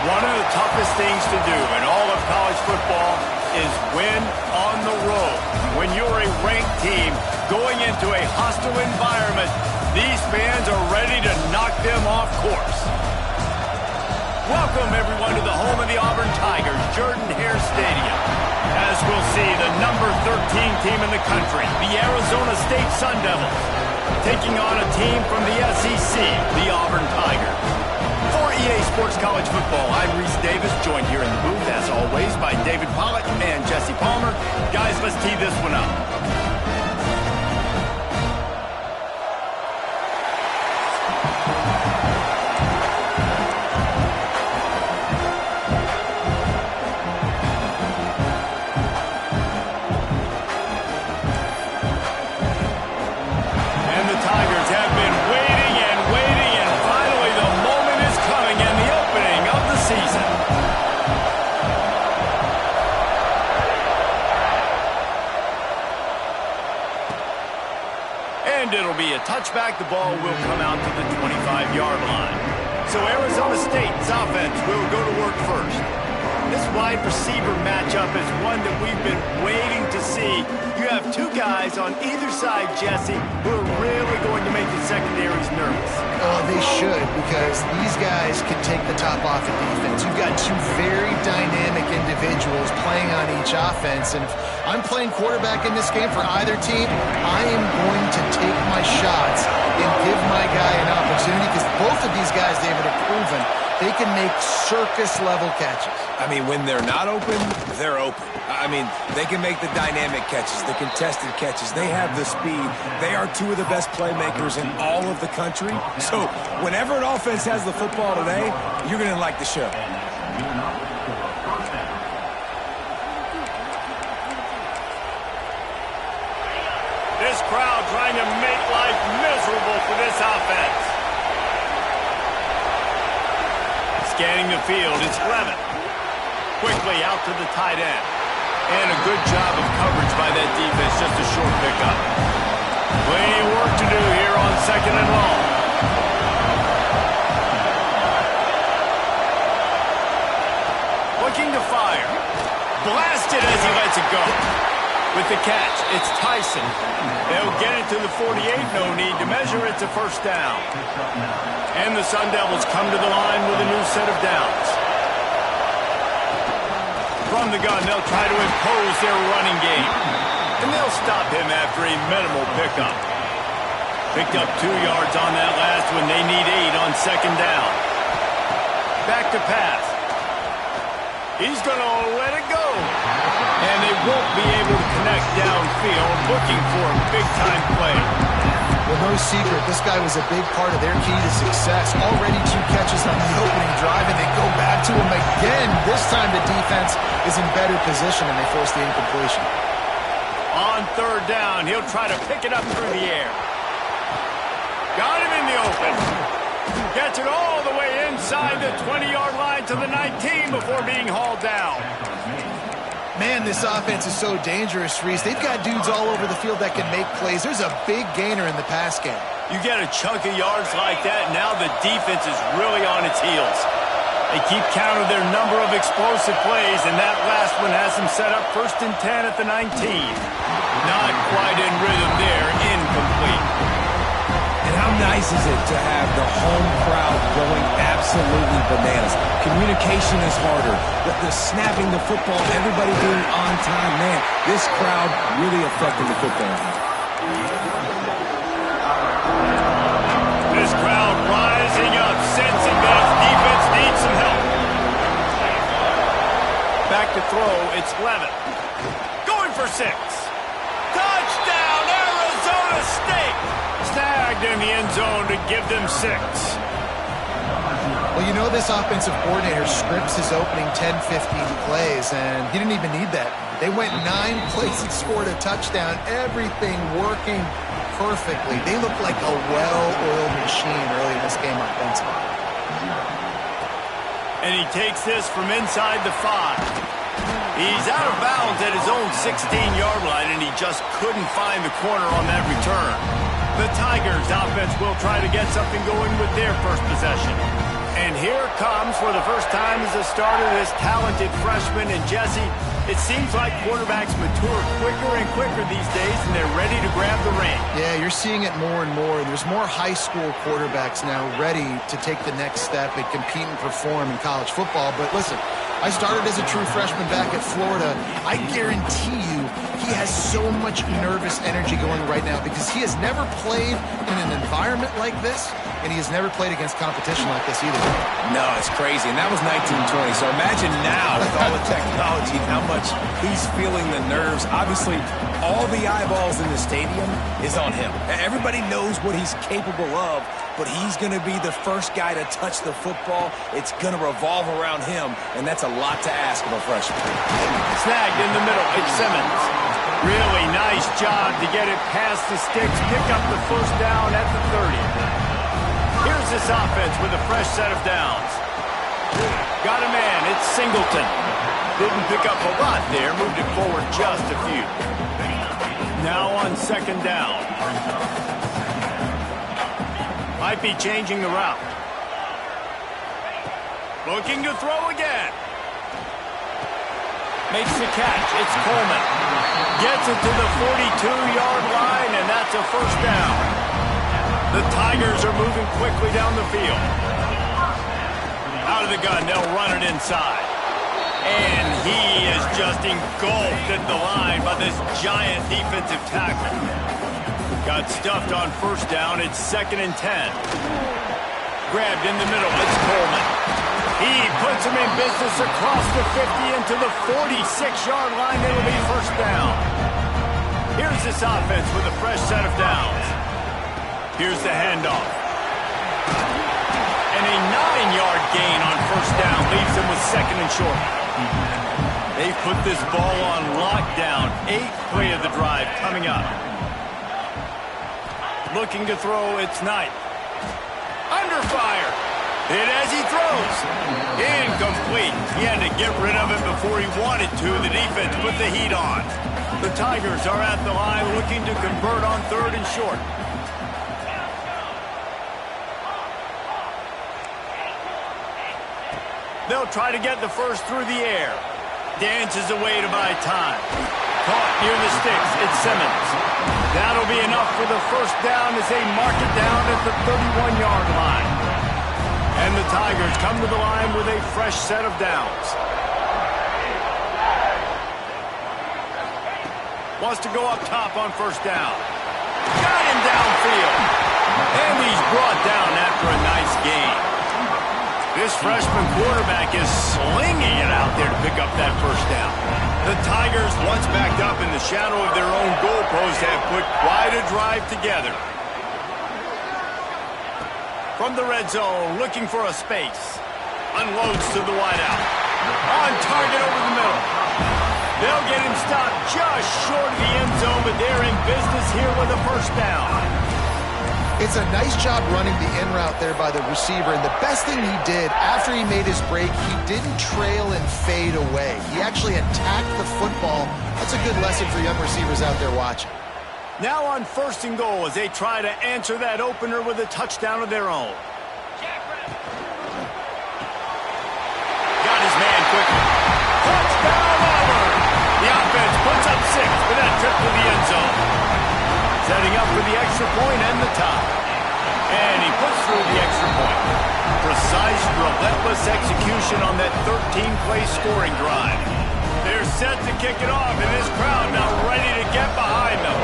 One of the toughest things to do in all of college football is win on the road. When you're a ranked team going into a hostile environment, these fans are ready to knock them off course. Welcome, everyone, to the home of the Auburn Tigers, Jordan-Hare Stadium. As we'll see, the number 13 team in the country, the Arizona State Sun Devils, taking on a team from the SEC, the Auburn Tigers. For EA Sports College Football, I'm Reese Davis, joined here in the booth, as always, by David Pollock and Jesse Palmer. Guys, let's tee this one up. Touchback, the ball will come out to the 25-yard line. So Arizona State's offense will go to work first. This wide receiver matchup is one that we've been waiting to see. You have two guys on either side, Jesse, who are really going to make the secondaries nervous. Oh, they should, because these guys can take the top off of defense. You've got two very dynamic individuals playing on each offense, and if I'm playing quarterback in this game for either team, I am going to take my shots and give my guy an opportunity, because both of these guys, David, have proven they can make circus-level catches. I mean, when they're not open, they're open. I mean, they can make the dynamic catches, the contested catches. They have the speed. They are two of the best playmakers in all of the country. So whenever an offense has the football today, you're going to like the show. This crowd trying to make life miserable for this offense. Scanning the field, it's Levin. Quickly out to the tight end. And a good job of coverage by that defense, just a short pickup. Plenty of work to do here on 2nd and long. Looking to fire. Blasted as he lets it go. With the catch, it's Tyson. They'll get it to the 48, no need to measure, it's a first down. And the Sun Devils come to the line with a new set of downs. From the gun, they'll try to impose their running game. And they'll stop him after a minimal pickup. Picked up 2 yards on that last one. They need 8 on 2nd down. Back to pass. He's going to let it go. And they won't be able to connect downfield, looking for a big-time play. Well, no secret, this guy was a big part of their key to success. Already 2 catches on the opening drive, and they go back to him again. This time the defense is in better position, and they force the incompletion. On 3rd down, he'll try to pick it up through the air. Got him in the open. Gets it all the way inside the 20-yard line to the 19 before being hauled down. Man, this offense is so dangerous, Reese. They've got dudes all over the field that can make plays. There's a big gainer in the pass game. You get a chunk of yards like that, now the defense is really on its heels. They keep count of their number of explosive plays, and that last one has them set up 1st and 10 at the 19. Not quite in rhythm there, incomplete. And how nice is it to have the home crowd going absolutely bananas? Communication is harder. The snapping the football, everybody being on time. Man, this crowd really affecting the football. This crowd rising up, sensing that its defense needs some help. Back to throw, it's Levin. Going for 6. Touchdown, Arizona State! Snagged in the end zone to give them 6. Well, you know this offensive coordinator scripts his opening 10-15 plays, and he didn't even need that. They went 9 plays and scored a touchdown. Everything working perfectly. They look like a well-oiled machine early in this game offensively. And he takes this from inside the 5. He's out of bounds at his own 16-yard line, and he just couldn't find the corner on that return. The Tigers offense will try to get something going with their first possession. And here comes, for the first time as a starter, this talented freshman. And Jesse, it seems like quarterbacks mature quicker and quicker these days, and they're ready to grab the reins. Yeah, you're seeing it more and more. There's more high school quarterbacks now ready to take the next step and compete and perform in college football. But listen, I started as a true freshman back at Florida. I guarantee you he has so much nervous energy going right now because he has never played in an environment like this, and he has never played against competition like this either. No, it's crazy, and that was 1920. So imagine now with all the technology and how much he's feeling the nerves. Obviously, all the eyeballs in the stadium is on him. Everybody knows what he's capable of, but he's going to be the first guy to touch the football. It's going to revolve around him, and that's a lot to ask of a freshman. Snagged in the middle. It's Simmons. Really nice job to get it past the sticks, pick up the first down at the 30. Here's this offense with a fresh set of downs. Got a man. It's Singleton. Didn't pick up a lot there. Moved it forward just a few. Now on second down. Might be changing the route. Looking to throw again. Makes the catch. It's Coleman. Gets it to the 42-yard line, and that's a first down. The Tigers are moving quickly down the field. Out of the gun, they'll run it inside. And he is just engulfed at the line by this giant defensive tackle. Got stuffed on first down. It's 2nd and 10. Grabbed in the middle. It's Coleman. He puts him in business across the 50 into the 46-yard line. It'll be first down. Here's this offense with a fresh set of downs. Here's the handoff. And a 9-yard gain on first down leaves them with 2nd and short. They put this ball on lockdown. 8th play of the drive coming up. Looking to throw, it's Knight. Under fire. Hit as he throws. Incomplete. He had to get rid of it before he wanted to. The defense put the heat on. The Tigers are at the line looking to convert on 3rd and short. They'll try to get the first through the air. Dances away to buy time. Caught near the sticks. It's Simmons. That'll be enough for the first down as they mark it down at the 31-yard line. And the Tigers come to the line with a fresh set of downs. Wants to go up top on first down. Got him downfield. And he's brought down after a nice gain. This freshman quarterback is slinging it out there to pick up that first down. The Tigers, once backed up in the shadow of their own goalpost, have put quite a drive together. From the red zone, looking for a space. Unloads to the wideout. On target over the middle. They'll get him stopped just short of the end zone, but they're in business here with a first down. It's a nice job running the in route there by the receiver, and the best thing he did after he made his break, he didn't trail and fade away. He actually attacked the football. That's a good lesson for young receivers out there watching. Now on 1st and goal as they try to answer that opener with a touchdown of their own. Got his man quickly. Touchdown Auburn! The offense puts up 6 for that trip to the end zone. Setting up for the extra point and the tie. And he puts through the extra point. Precise, relentless execution on that 13-play scoring drive. They're set to kick it off, and this crowd now ready to get behind them.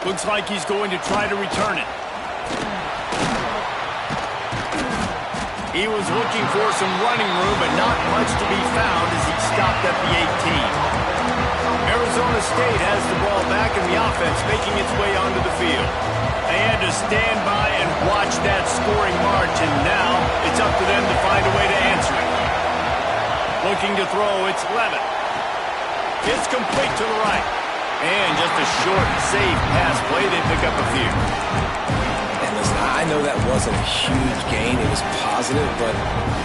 Looks like he's going to try to return it. He was looking for some running room, but not much to be found as he stopped at the 18. Arizona State has the ball back in the offense, making its way onto the field. They had to stand by and watch that scoring march, and now it's up to them to find a way to answer it. Looking to throw, it's Levitt. It's complete to the right. And just a short, safe pass play, they pick up a few. And listen, I know that wasn't a huge gain. It was positive, but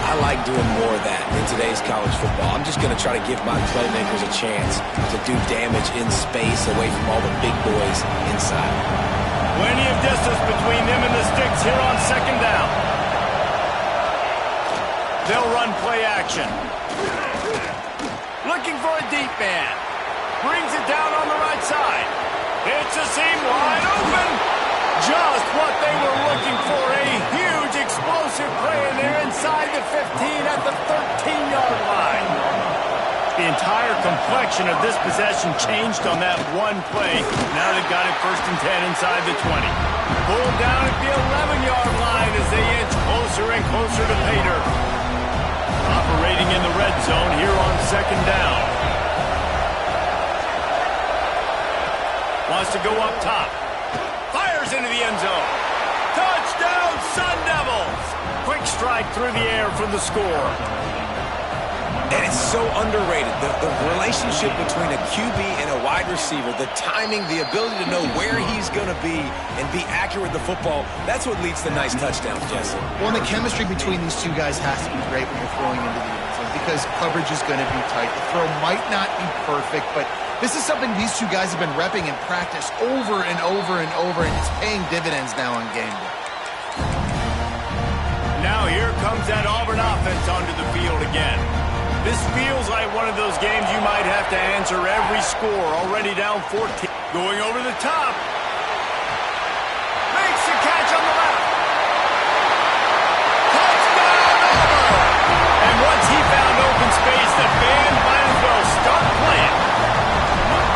I like doing more of that in today's college football. I'm just going to try to give my playmakers a chance to do damage in space away from all the big boys inside. When distance between them and the sticks here on second down. They'll run play action. Looking for a deep man. Brings it down on the right side. It's a seam wide open. Just what they were looking for. A huge explosive play, and they're inside the 15 at the 13-yard line. The entire complexion of this possession changed on that one play. Now they've got it 1st and 10 inside the 20. Pulled down at the 11-yard line as they inch closer and closer to pay dirt. Operating in the red zone here on second down. Wants to go up top. Fires into the end zone. Touchdown, Sun Devils! Quick strike through the air for the score. And it's so underrated. The relationship between a QB and a wide receiver, the timing, the ability to know where he's going to be and be accurate with the football, that's what leads to nice touchdowns, Jesse. Well, and the chemistry between these two guys has to be great when you're throwing into the end zone because coverage is going to be tight. The throw might not be perfect, but this is something these two guys have been repping in practice over and over and over, and it's paying dividends now on game day. Now here comes that Auburn offense onto the field again. This feels like one of those games you might have to answer every score. Already down 14. Going over the top. Makes the catch on the left. Touchdown, Auburn! And once he found open space, the band might as well start playing.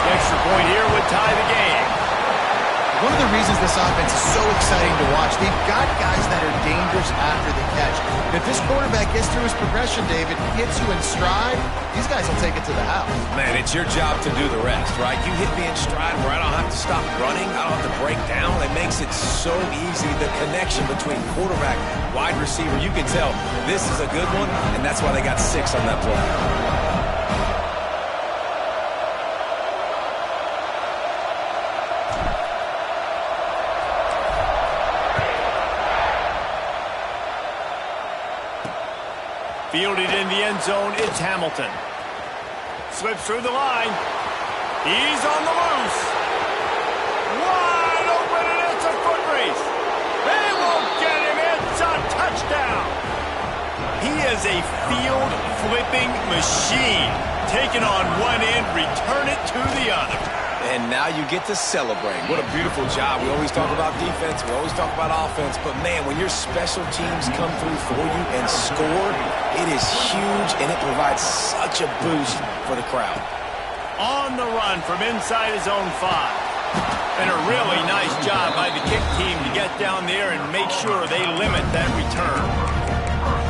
The extra point here would tie the game. One of the reasons this offense is so exciting to watch, they've got guys that are dangerous after the catch. And if this quarterback gets through his progression, David, hits you in stride, these guys will take it to the house. Man, it's your job to do the rest, right? You hit me in stride where I don't have to stop running. I don't have to break down. It makes it so easy. The connection between quarterback, wide receiver, you can tell this is a good one, and that's why they got 6 on that play. Fielded in the end zone, it's Hamilton. Slips through the line. He's on the loose. Wide open, and it's a foot race. They won't get him. It's a touchdown. He is a field-flipping machine. Take it on one end, return it to the other. And now you get to celebrate. What a beautiful job. We always talk about defense. We always talk about offense. But, man, when your special teams come through for you and score, it is huge, and it provides such a boost for the crowd. On the run from inside his own 5. And a really nice job by the kick team to get down there and make sure they limit that return.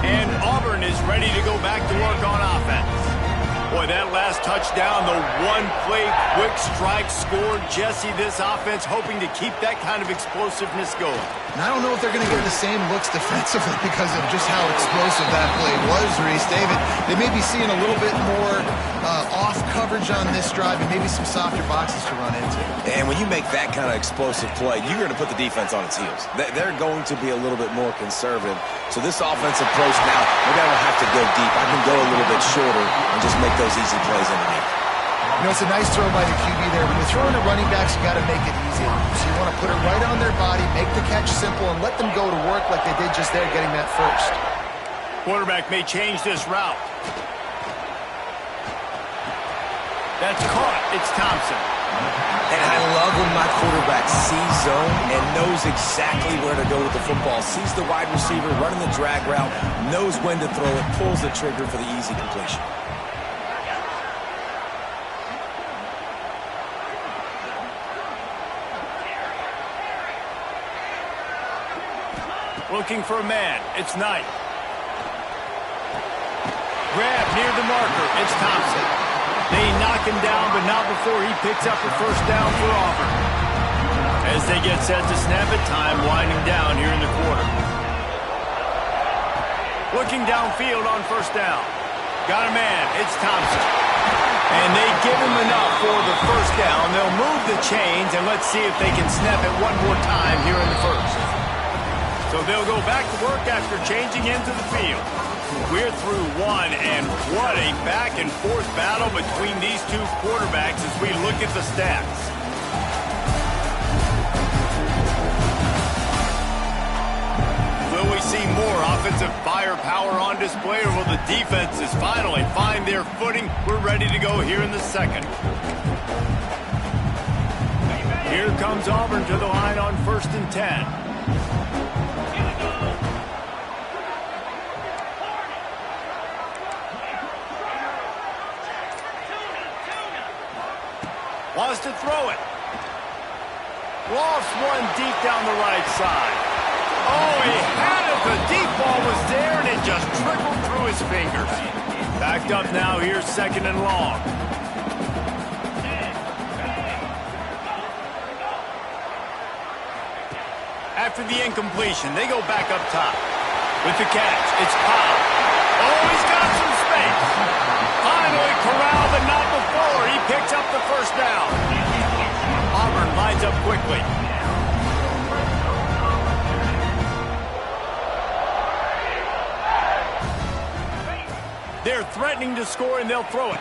And Auburn is ready to go back to work on offense. Boy, that last touchdown, the one-play quick strike scored. Jesse, this offense hoping to keep that kind of explosiveness going. And I don't know if they're going to get the same looks defensively because of just how explosive that play was, Reese. David, they may be seeing a little bit more off coverage on this drive and maybe some softer boxes to run into. And when you make that kind of explosive play, you're going to put the defense on its heels. They're going to be a little bit more conservative. So this offensive approach now, maybe I don't have to go deep. I can go a little bit shorter and just make those easy plays underneath. You know, it's a nice throw by the QB there. When you're throwing to running backs, you got to make it easy. So you want to put it right on their body, make the catch simple, and let them go to work like they did just there, getting that first. Quarterback may change this route. That's caught. It's Thompson. And I love when my quarterback sees zone and knows exactly where to go with the football. Sees the wide receiver running the drag route, knows when to throw it, pulls the trigger for the easy completion. Looking for a man. It's Knight. Grab near the marker. It's Thompson. They knock him down, but not before he picks up a first down for Auburn. As they get set to snap it, time winding down here in the quarter. Looking downfield on first down. Got a man. It's Thompson. And they give him enough for the first down. They'll move the chains, and let's see if they can snap it one more time here in the first. So they'll go back to work after changing into the field. We're through one, and what a back-and-forth battle between these two quarterbacks as we look at the stats. firepower on display, or will the defenses finally find their footing? We're ready to go here in the second. Here comes Auburn to the line on 1st and 10. Wants to throw it. Lofts one deep down the right side. Oh, he had it. The deep ball was there, and it just trickled through his fingers. Backed up now. Here's 2nd and long. After the incompletion, they go back up top. With the catch, it's Powell. Oh, he's got some space. Finally corralled, but not before. He picks up the 1st down. Auburn lines up quickly. They're threatening to score, and they'll throw it.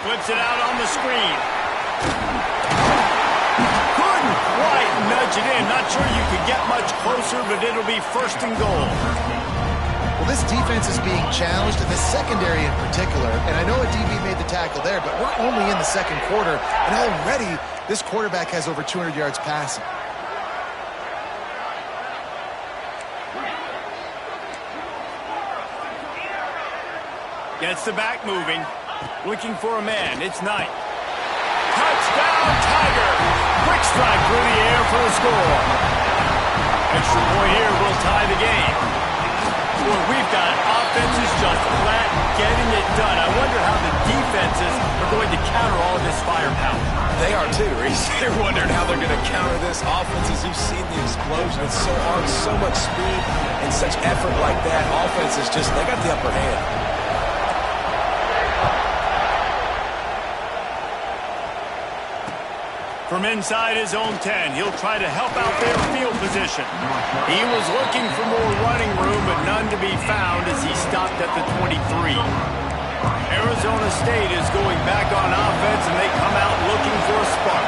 Flips it out on the screen. Couldn't quite nudge it in. Not sure you could get much closer, but it'll be 1st and goal. Well, this defense is being challenged, in the secondary in particular. And I know a DB made the tackle there, but we're only in the 2nd quarter, and already this quarterback has over 200 yards passing. Gets the back moving. Looking for a man. It's Knight. Touchdown, Tiger! Quick strike through the air for the score. Extra point here will tie the game. Boy, we've got offenses just flat getting it done. I wonder how the defenses are going to counter all of this firepower. They are too, Reese. They're wondering how they're going to counter this. Offenses, you've seen the explosion. It's so hard, so much speed, and such effort like that. Offenses just, they got the upper hand. From inside his own 10, he'll try to help out their field position. He was looking for more running room, but none to be found as he stopped at the 23. Arizona State is going back on offense, and they come out looking for a spark.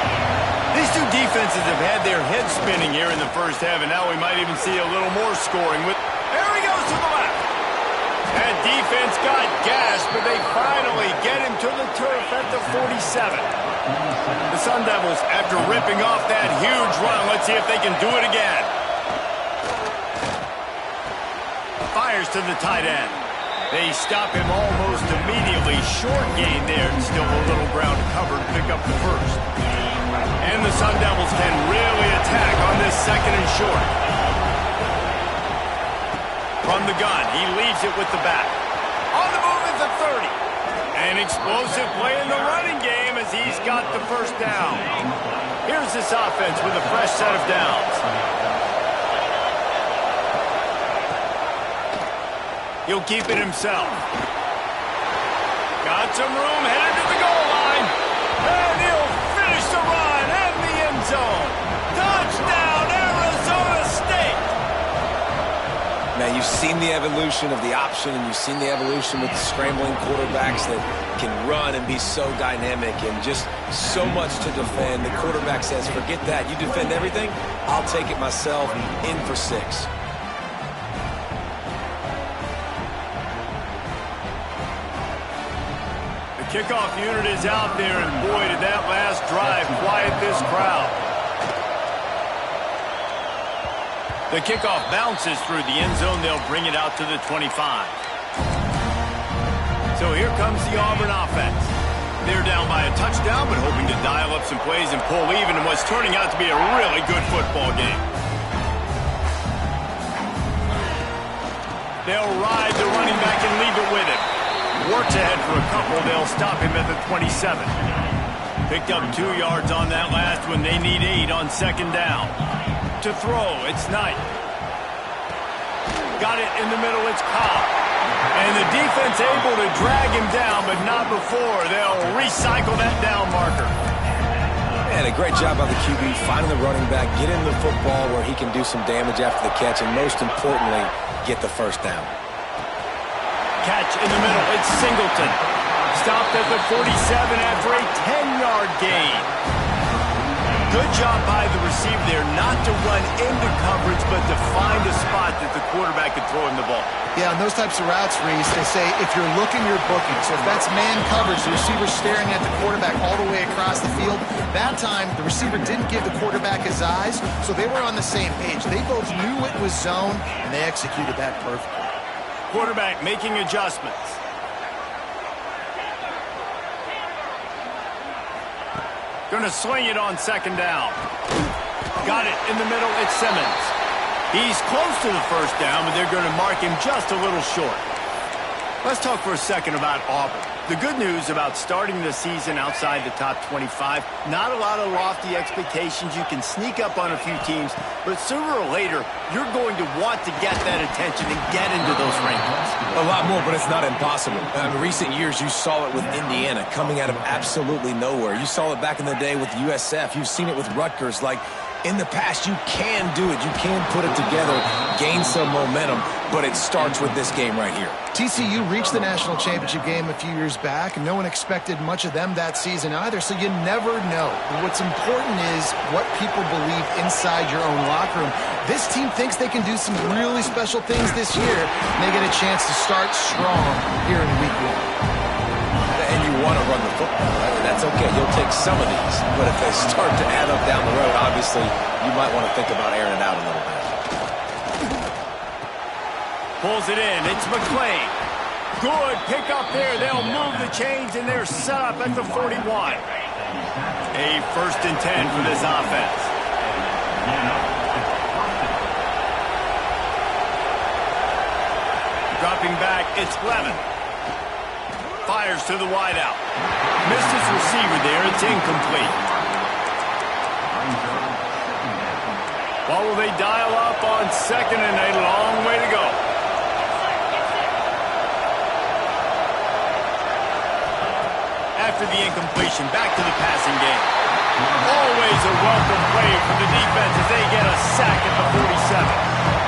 These two defenses have had their heads spinning here in the 1st half, and now we might even see a little more scoring. There he goes to the left. That defense got gassed, but they finally get him to the turf at the 47. The Sun Devils, after ripping off that huge run, let's see if they can do it again. Fires to the tight end. They stop him almost immediately. Short gain there, and still a little ground covered. Pick up the 1st. And the Sun Devils can really attack on this 2nd and short. From the gun, he leaves it with the back. On the move at the 30. An explosive play in the running game as he's got the 1st down. Here's this offense with a fresh set of downs. He'll keep it himself. Got some room, headed to the goal line. And he'll finish the run and the end zone. Touchdown, Arizona State! Now, you've seen the evolution of the option, and you've seen the evolution with the scrambling quarterbacks that can run and be so dynamic and just so much to defend. The quarterback says, forget that. You defend everything, I'll take it myself. In for 6. The kickoff unit is out there, and boy, did that last drive quiet this crowd. The kickoff bounces through the end zone. They'll bring it out to the 25. So here comes the Auburn offense. They're down by a touchdown, but hoping to dial up some plays and pull even in what's turning out to be a really good football game. They'll ride the running back and leave it with him. Works ahead for a couple. They'll stop him at the 27. Picked up 2 yards on that last one. They need 8 on 2nd down. To throw, it's Knight. Got it in the middle, it's Cobb. And the defense able to drag him down, but not before. They'll recycle that down marker. And a great job by the QB, finding the running back, get him the football where he can do some damage after the catch, and most importantly, get the 1st down. Catch in the middle, it's Singleton. Stopped at the 47 after a 10-yard gain. Good job by the receiver there not to run into coverage, but to find a spot that the quarterback could throw him the ball. Yeah, on those types of routes, Reese, they say if you're looking, you're booking. So if that's man coverage, the receiver's staring at the quarterback all the way across the field. That time, the receiver didn't give the quarterback his eyes, so they were on the same page. They both knew it was zone, and they executed that perfectly. Quarterback making adjustments. Going to swing it on second down. Got it in the middle. It's Simmons. He's close to the first down, but they're going to mark him just a little short. Let's talk for a second about Auburn. The good news about starting the season outside the top 25, not a lot of lofty expectations. You can sneak up on a few teams, but sooner or later, you're going to want to get that attention and get into those rankings. A lot more, but it's not impossible. In recent years, you saw it with Indiana coming out of absolutely nowhere. You saw it back in the day with USF. You've seen it with Rutgers. Like, in the past, you can do it. You can put it together, gain some momentum, but it starts with this game right here. TCU reached the national championship game a few years back, and no one expected much of them that season either, so you never know. But what's important is what people believe inside your own locker room. This team thinks they can do some really special things this year, and they get a chance to start strong here in week 1. And you want to run the football, right? And that's okay. You'll take some of these. But if they start to add up down the road, obviously, you might want to think about airing it out a little bit. Pulls it in. It's McClain. Good pick up there. They'll move the chains, and they're set up at the 41. A 1st and 10 for this offense. Dropping back, it's Levin. Fires to the wideout. Missed his receiver there. It's incomplete. What will they dial up on 2nd and a long way to go? After the incompletion, back to the passing game. Always a welcome play for the defense as they get a sack at the 47.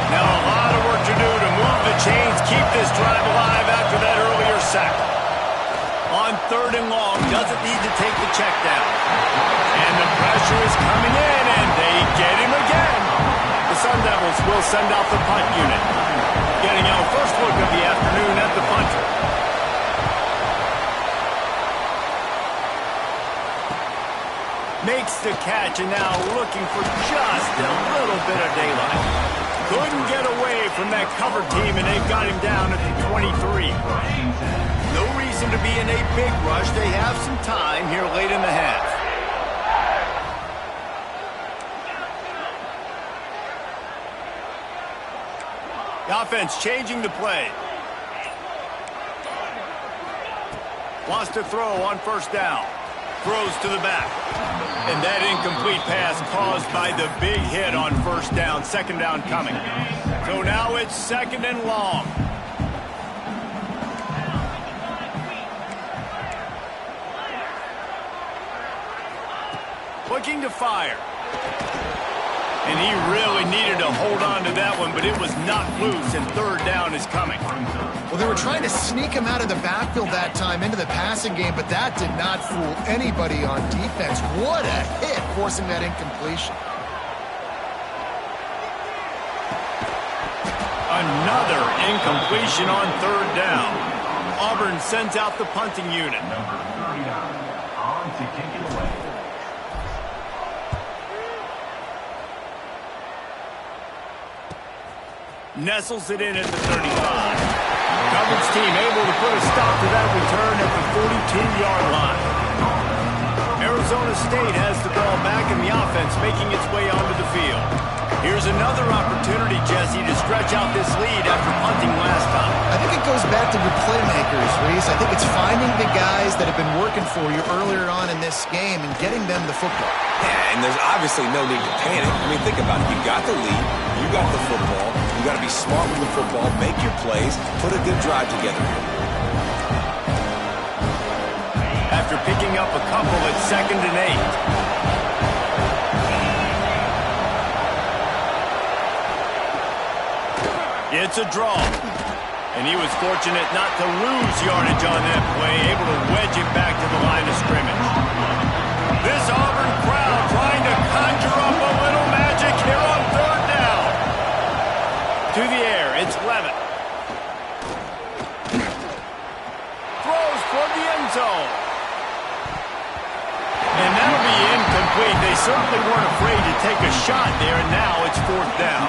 Now a lot of work to do to move the chains, keep this drive alive after that earlier sack. On 3rd and long, doesn't need to take the check down. And the pressure is coming in, and they get him again. The Sun Devils will send out the punt unit. Getting our first look of the afternoon at the punter. Makes the catch, and now looking for just a little bit of daylight. Couldn't get away from that cover team, and they've got him down at the 23. No reason to be in a big rush. They have some time here late in the half. The offense changing the play. Wants to throw on 1st down. Throws to the back. And that incomplete pass caused by the big hit on 1st down. 2nd down coming. So now it's 2nd and long. Looking to fire. And he really needed to hold on to that one, but it was knocked loose, and 3rd down is coming. Well, they were trying to sneak him out of the backfield that time into the passing game, but that did not fool anybody on defense. What a hit, forcing that incompletion. Another incompletion on 3rd down. Auburn sends out the punting unit. Number 39 on to kick it away. Nestles it in at the 35. Coverage team able to put a stop to that return at the 42-yard line. Arizona State has the ball back, and the offense making its way onto the field. Here's another opportunity, Jesse, to stretch out this lead after punting last time. I think it goes back to your playmakers, Reese. I think it's finding the guys that have been working for you earlier on in this game and getting them the football. Yeah, and there's obviously no need to panic. I mean, think about it. You got the lead. You got the football. You got to be smart with the football, make your plays, put a good drive together. After picking up a couple at 2nd and 8. It's a draw. And he was fortunate not to lose yardage on that play, able to wedge it back to the line of scrimmage. This Auburn crowd trying to conjure up a little magic here on 3rd down. To the air, it's Levin. shot there, and now it's 4th down.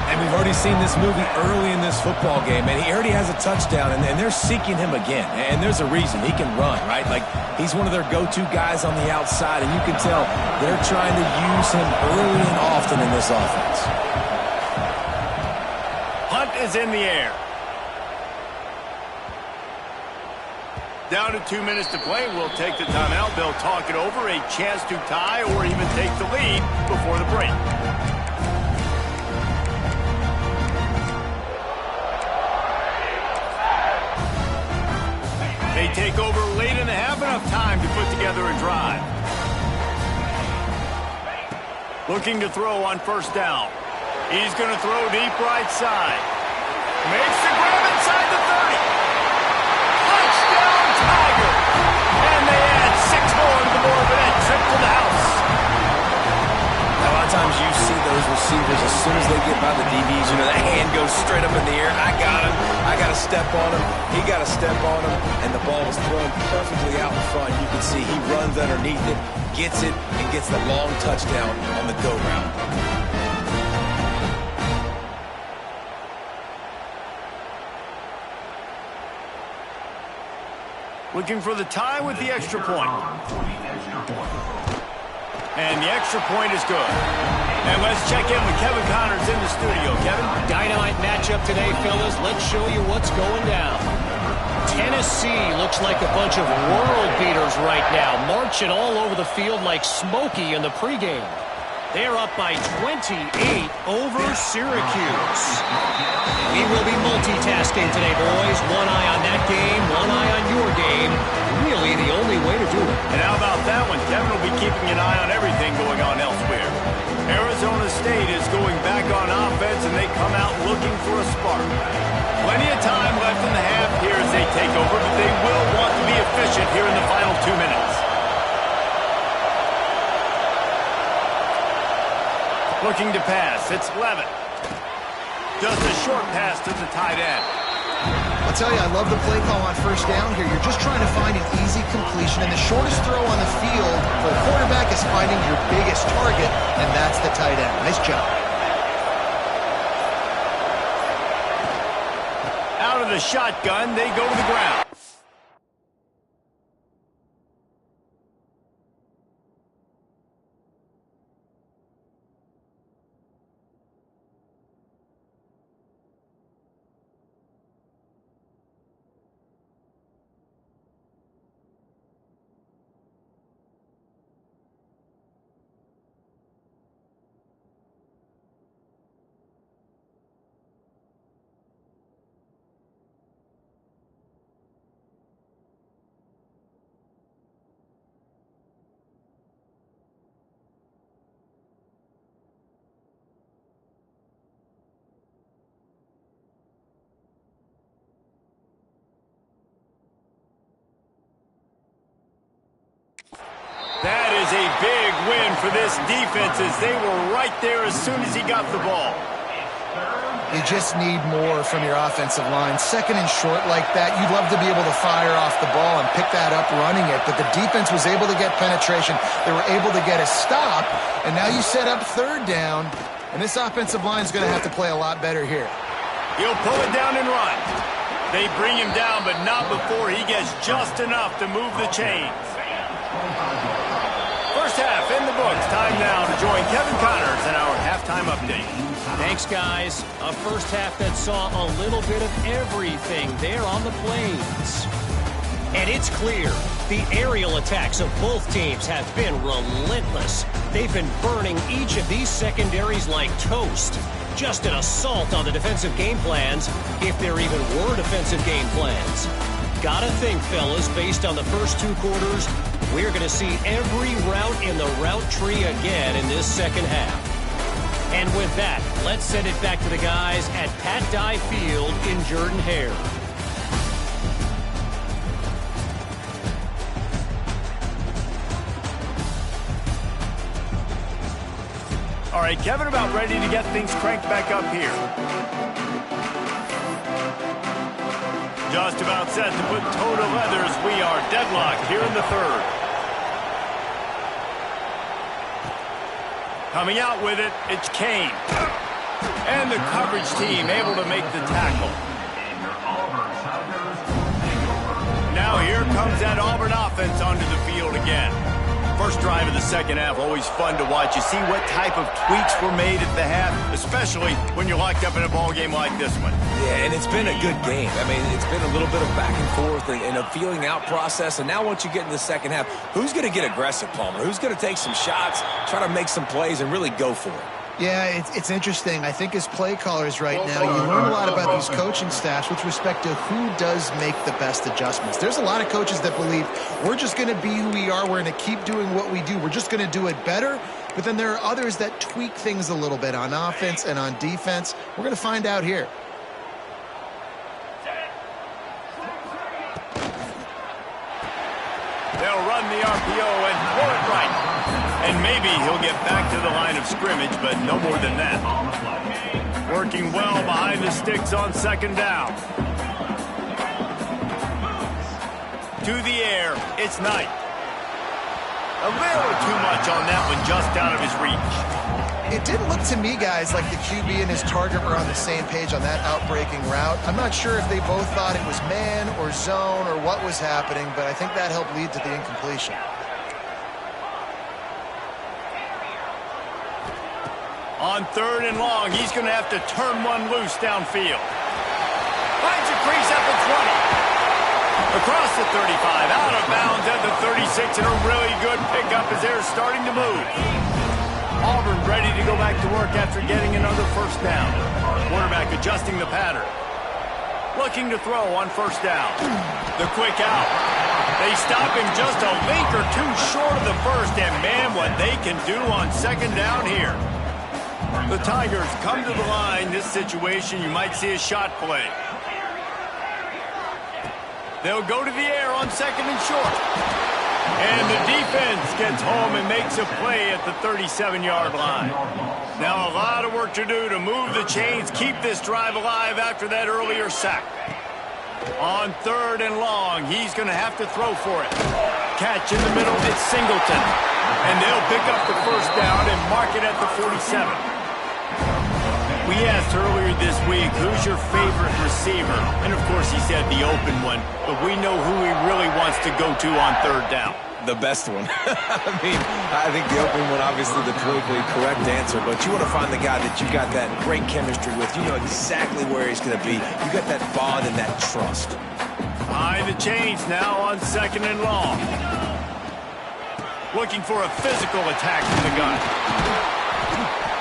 And we've already seen this movie early in this football game, and he already has a touchdown, and they're seeking him again. And there's a reason. He can run, right? Like, he's one of their go-to guys on the outside, and you can tell they're trying to use him early and often in this offense. Punt is in the air. Down to 2 minutes to play. We'll take the timeout. They'll talk it over, a chance to tie or even take the lead before the break. They take over late in the half, enough time to put together a drive. Looking to throw on 1st down. He's going to throw deep right side. Makes the grab inside the 30. Touchdown, Tiger! And they add 6 more to the board for that trip to the house. Now, a lot of times you see those receivers, as soon as they get by the DBs, you know, that hand goes straight up in the air. I got him. I got to step on him. He got to step on him. And the ball was thrown perfectly out in front. You can see he runs underneath it, gets it, and gets the long touchdown on the go route. Looking for the tie with the extra point. And the extra point is good. And let's check in with Kevin Connors in the studio. Kevin? Dynamite matchup today, fellas. Let's show you what's going down. Tennessee looks like a bunch of world beaters right now, marching all over the field like Smokey in the pregame. They're up by 28 over Syracuse. We will be multitasking today, boys. One eye on that game, one eye on your game. Really the only way to do it. And how about that one? Kevin will be keeping an eye on everything going on elsewhere. Arizona State is going back on offense, and they come out looking for a spark. Plenty of time left in the half here as they take over, but they will want to be efficient here in the final 2 minutes. Looking to pass. It's Levitt. Just a short pass to the tight end. I'll tell you, I love the play call on 1st down here. You're just trying to find an easy completion, and the shortest throw on the field for a quarterback is finding your biggest target, and that's the tight end. Nice job. Out of the shotgun, they go to the ground. That is a big win for this defense as they were right there as soon as he got the ball. You just need more from your offensive line. 2nd and short like that, you'd love to be able to fire off the ball and pick that up running it, but the defense was able to get penetration. They were able to get a stop, and now you set up 3rd down, and this offensive line is going to have to play a lot better here. He'll pull it down and run. They bring him down, but not before he gets just enough to move the chains. First half in the books. Time now to join Kevin Connors in our halftime update. Thanks, guys. A first half that saw a little bit of everything there on the plains. And it's clear the aerial attacks of both teams have been relentless. They've been burning each of these secondaries like toast. Just an assault on the defensive game plans, if there even were defensive game plans. Gotta think, fellas, based on the first 2 quarters, we're going to see every route in the route tree again in this second half. And with that, let's send it back to the guys at Pat Dye Field in Jordan-Hare. All right, Kevin, about ready to get things cranked back up here. Just about set to put toe to leathers. We are deadlocked here in the 3rd. Coming out with it, it's Kane. And the coverage team able to make the tackle. Now here comes that Auburn offense onto the field again. First drive of the second half, always fun to watch. You see what type of tweaks were made at the half, especially when you're locked up in a ball game like this one. Yeah, and it's been a good game. I mean, it's been a little bit of back and forth and a feeling out process. And now once you get in the second half, who's going to get aggressive, Palmer? Who's going to take some shots, try to make some plays, and really go for it? Yeah, it's interesting. I think as play callers right now, you learn a lot about these coaching staffs with respect to who does make the best adjustments. There's a lot of coaches that believe we're just going to be who we are. We're going to keep doing what we do. We're just going to do it better. But then there are others that tweak things a little bit on offense and on defense. We're going to find out here. They'll run the RPO and throw it right. And maybe he'll get back to the line of scrimmage, but no more than that. Working well behind the sticks on second down. To the air, it's Knight. A little too much on that one, just out of his reach. It didn't look to me, guys, like the QB and his target were on the same page on that outbreaking route. I'm not sure if they both thought it was man or zone or what was happening, but I think that helped lead to the incompletion. On third and long, he's going to have to turn one loose downfield. Finds a crease at the 20. Across the 35, out of bounds at the 36, and a really good pickup as they're starting to move. Auburn ready to go back to work after getting another first down. Quarterback adjusting the pattern. Looking to throw on first down. The quick out. They stop him just a link or two short of the first, and man, what they can do on second down here. The Tigers come to the line. This situation, you might see a shot play. They'll go to the air on second and short. And the defense gets home and makes a play at the 37-yard line. Now a lot of work to do to move the chains, keep this drive alive after that earlier sack. On third and long, he's going to have to throw for it. Catch in the middle, it's Singleton. And they'll pick up the first down and mark it at the 47. We asked earlier this week, who's your favorite receiver? And of course he said the open one, but we know who he really wants to go to on third down. The best one. I think the open one, obviously the politically correct answer, but you want to find the guy that you got that great chemistry with. You know exactly where he's going to be. You got that bond and that trust. Behind the chains now on second and long. Looking for a physical attack from the gun.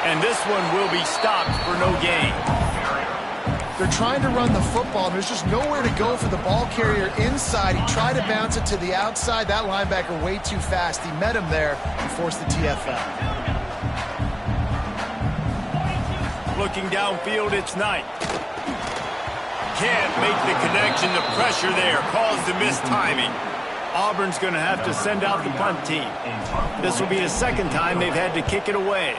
And this one will be stopped for no gain. They're trying to run the football, and there's just nowhere to go for the ball carrier inside. He tried to bounce it to the outside. That linebacker way too fast. He met him there and forced the TFL. Looking downfield, it's Knight. Can't make the connection. The pressure there caused the mistiming. Auburn's going to have to send out the punt team. This will be the second time they've had to kick it away.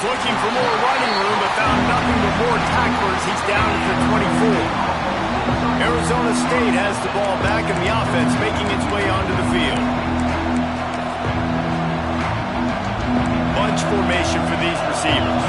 Looking for more running room, but found nothing but more tacklers. He's down at the 24. Arizona State has the ball back in the offense, making its way onto the field. Bunch formation for these receivers.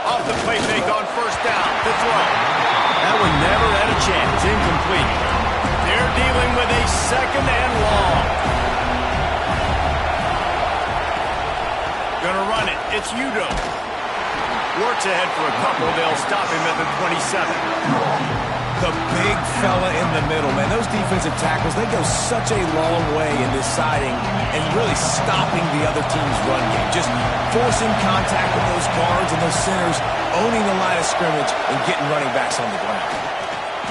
Off the play fake on first down. To throw. That one never had a chance. Incomplete. They're dealing with a second and long. Gonna run it. It's Udo. Works ahead for a couple. They'll stop him at the 27. The big fella in the middle, man. Those defensive tackles, they go such a long way in deciding and really stopping the other team's run game. Just forcing contact with those guards and those centers, owning the line of scrimmage, and getting running backs on the ground.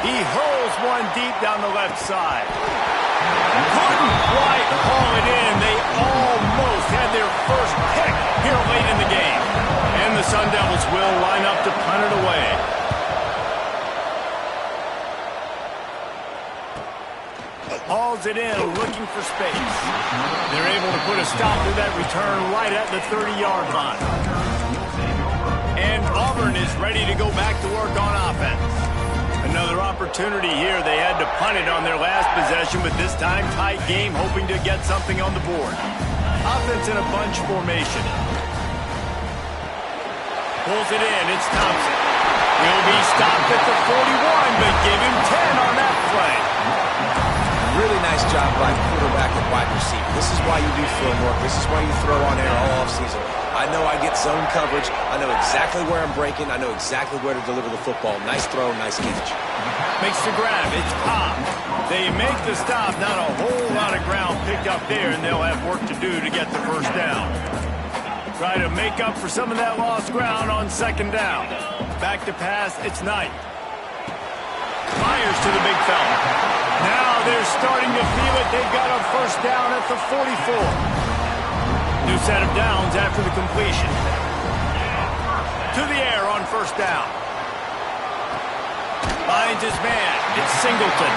He hurls one deep down the left side. Couldn't quite haul it in. They almost had their first pick here late in the game. And the Sun Devils will line up to punt it away. Hauls pulls it in, looking for space. They're able to put a stop to that return right at the 30-yard line. And Auburn is ready to go back to work on offense. Another opportunity here. They had to punt it on their last possession, but this time tight game, hoping to get something on the board. Offense in a bunch formation. Pulls it in. It's Thompson. He'll be stopped at the 41, but give him 10 on that play. Really nice job by the quarterback and wide receiver. This is why you do film work. This is why you throw on air all offseason. I know I get zone coverage. I know exactly where I'm breaking. I know exactly where to deliver the football. Nice throw, nice catch. Makes the grab. It's Pop. They make the stop. Not a whole lot of ground picked up there, and they'll have work to do to get the first down. Try to make up for some of that lost ground on second down. Back to pass. It's Knight. Fires to the big fella. Now they're starting to feel it. They've got a first down at the 44. New set of downs after the completion. To the air on first down. Finds his man. It's Singleton.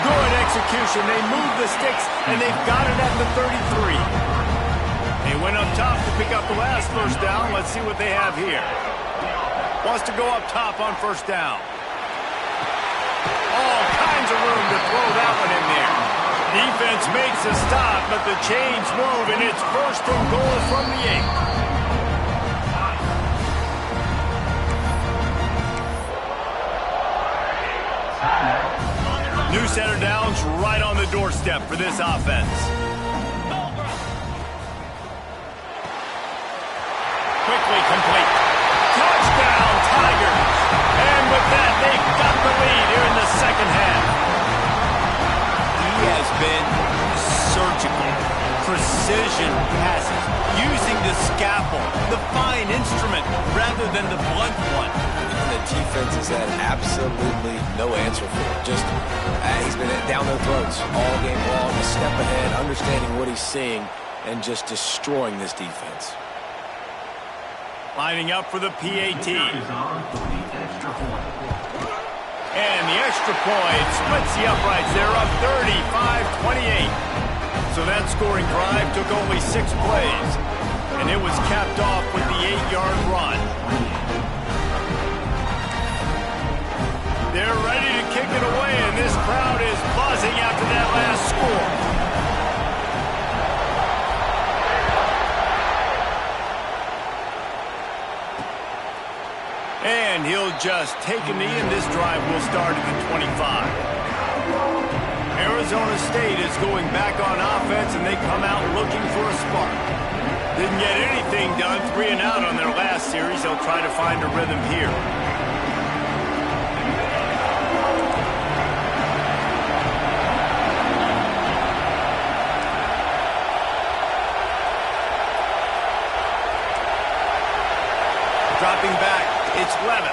Good execution. They move the sticks, and they've got it at the 33. They went up top to pick up the last first down. Let's see what they have here. Wants to go up top on first down. All kinds of room to throw that one in there. Defense makes a stop, but the chains move, and it's first and goal from the 8. New set of downs right on the doorstep for this offense. Quickly complete. Touchdown, Tigers. And with that, they've got the lead here in the second half. He has been surgical. Precision passes. Using the scalpel, the fine instrument, rather than the blunt one. And the defense has had absolutely no answer for it. Just, he's been down their throats all game long, a step ahead, understanding what he's seeing, and just destroying this defense. Lining up for the PAT. And the extra point splits the uprights. They're up 35-28. So that scoring drive took only 6 plays. And it was capped off with the 8-yard run. They're ready to kick it away, and this crowd is buzzing after that last score. And he'll just take a knee, and this drive will start at the 25. Arizona State is going back on offense, and they come out looking for a spark. Didn't get anything done, 3 and out on their last series. They'll try to find a rhythm here. Dropping back. It's Levitt.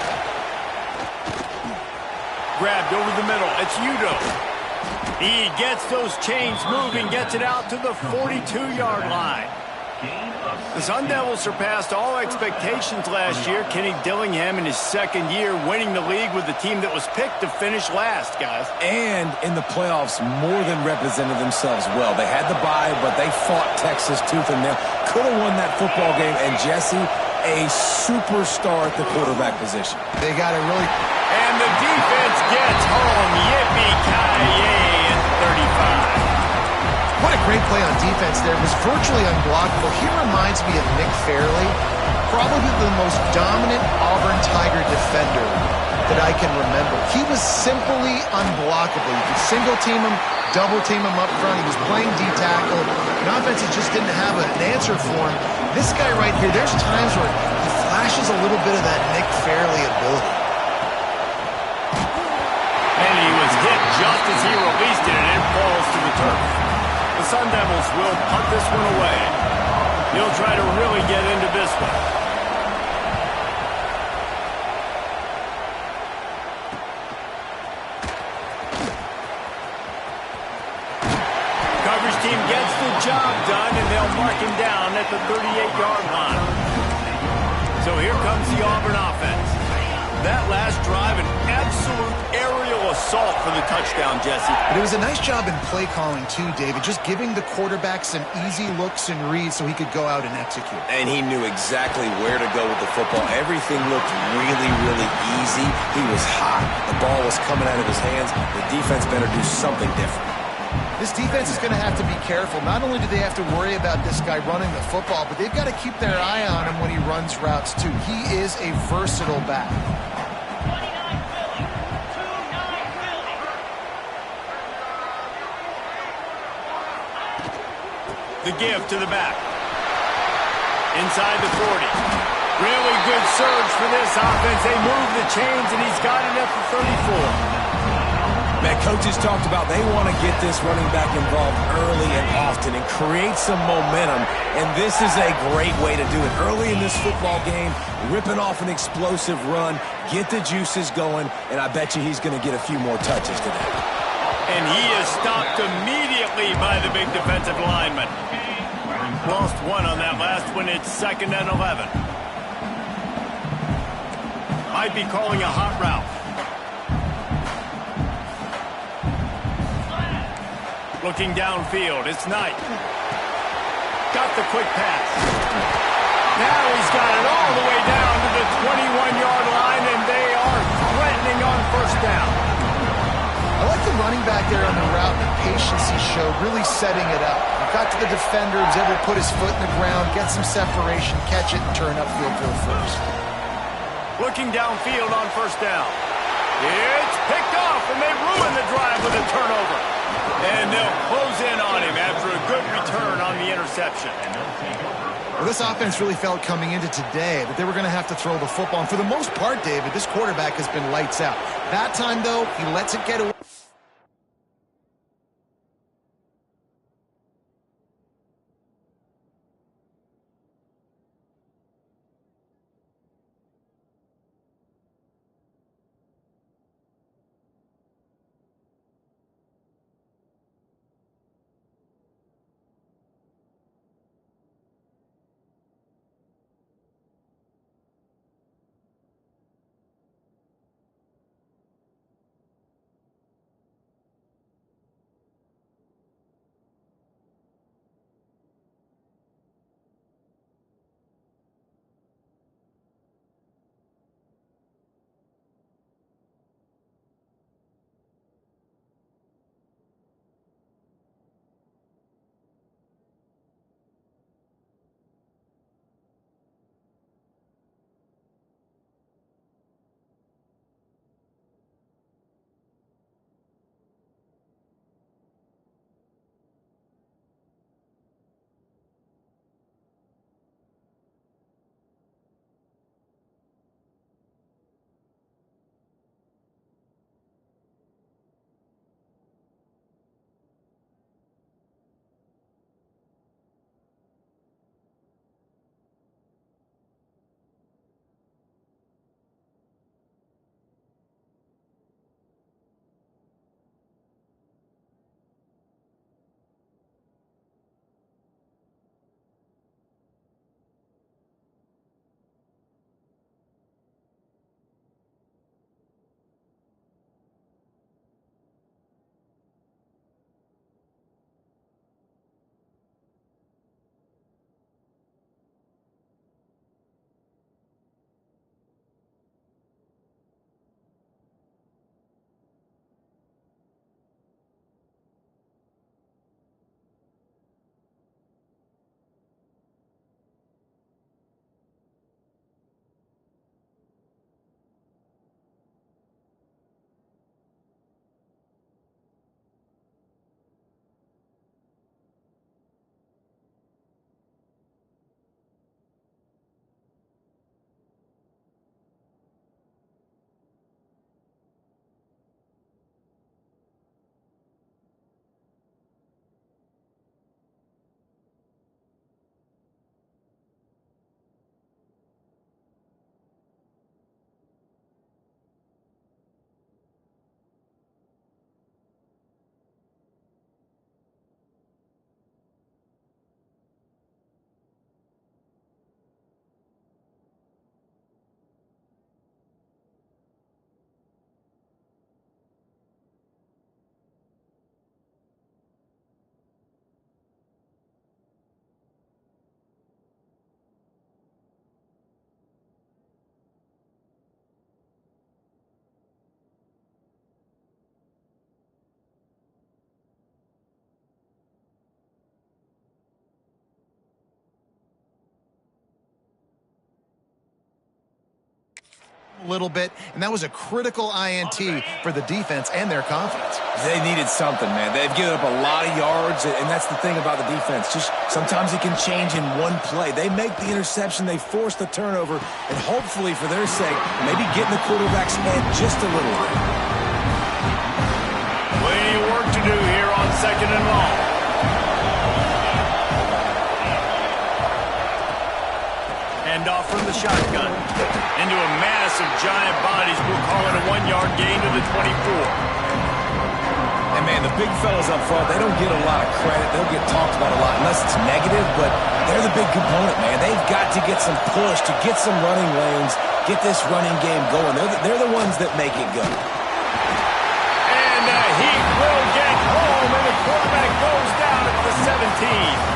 Grabbed over the middle. It's Udo. He gets those chains moving, gets it out to the 42-yard line. The Sun Devils surpassed all expectations last year. Kenny Dillingham in his second year winning the league with the team that was picked to finish last, guys. And in the playoffs, more than represented themselves well. They had the bye, but they fought Texas tooth and nail. Could have won that football game, and Jesse, a superstar at the quarterback position. They got it really. And the defense gets home. Yippee-ki-yay at 35. What a great play on defense there. It was virtually unblockable. He reminds me of Nick Fairley, probably the most dominant Auburn Tiger defender that I can remember. He was simply unblockable. You could single team him, double team him up front. He was playing D-tackle. And offenses just didn't have an answer for him. This guy right here, there's times where he flashes a little bit of that Nick Fairley ability. And he was hit just as he released it, and it falls to the turf. The Sun Devils will punt this one away. He'll try to really get into this one. Coverage team gets the job done, and they'll mark him down at the 38-yard line. So here comes the Auburn offense. That last drive, an absolute aerial assault for the touchdown, Jesse. But it was a nice job in play calling too, David, just giving the quarterback some easy looks and reads so he could go out and execute. And he knew exactly where to go with the football. Everything looked really, really easy. He was hot. The ball was coming out of his hands. The defense better do something different. This defense is going to have to be careful. Not only do they have to worry about this guy running the football, but they've got to keep their eye on him when he runs routes too. He is a versatile back. The give to the back. Inside the 40. Really good surge for this offense. They move the chains, and he's got it at the 34. Man, coaches talked about they want to get this running back involved early and often and create some momentum, and this is a great way to do it. Early in this football game, ripping off an explosive run, get the juices going, and I bet you he's going to get a few more touches today. And he is stopped immediately by the big defensive lineman. Lost one on that last one. It's 2nd and 11. Might be calling a hot route. Looking downfield, it's Knight. Got the quick pass. Now he's got it all the way down to the 21-yard line, and they are threatening on 1st down. I like the running back there on the route, the patience he showed, really setting it up. He got to the defender, was able to put his foot in the ground, get some separation, catch it, and turn upfield for the first. Looking downfield on 1st down. It's picked off, and they ruin the drive with a turnover. And they'll close in on him after a good return on the interception. Well, this offense really felt coming into today that they were going to have to throw the football. And for the most part, David, this quarterback has been lights out. That time, though, he lets it get away. a little bit, and that was a critical INT for the defense and their confidence. They needed something, man. They've given up a lot of yards, and that's the thing about the defense. Just sometimes it can change in one play. They make the interception, they force the turnover, and hopefully for their sake, maybe get in the quarterback's head just a little bit. Plenty of work to do here on 2nd and long. Hand off from the shotgun. Into a mass of giant bodies. We'll call it a 1-yard gain to the 24. And, man, the big fellas up front, they don't get a lot of credit. They'll get talked about a lot unless it's negative, but they're the big component, man. They've got to get some push, to get some running lanes, get this running game going. They're the ones that make it go. And he will get home, and the quarterback goes down at the 17.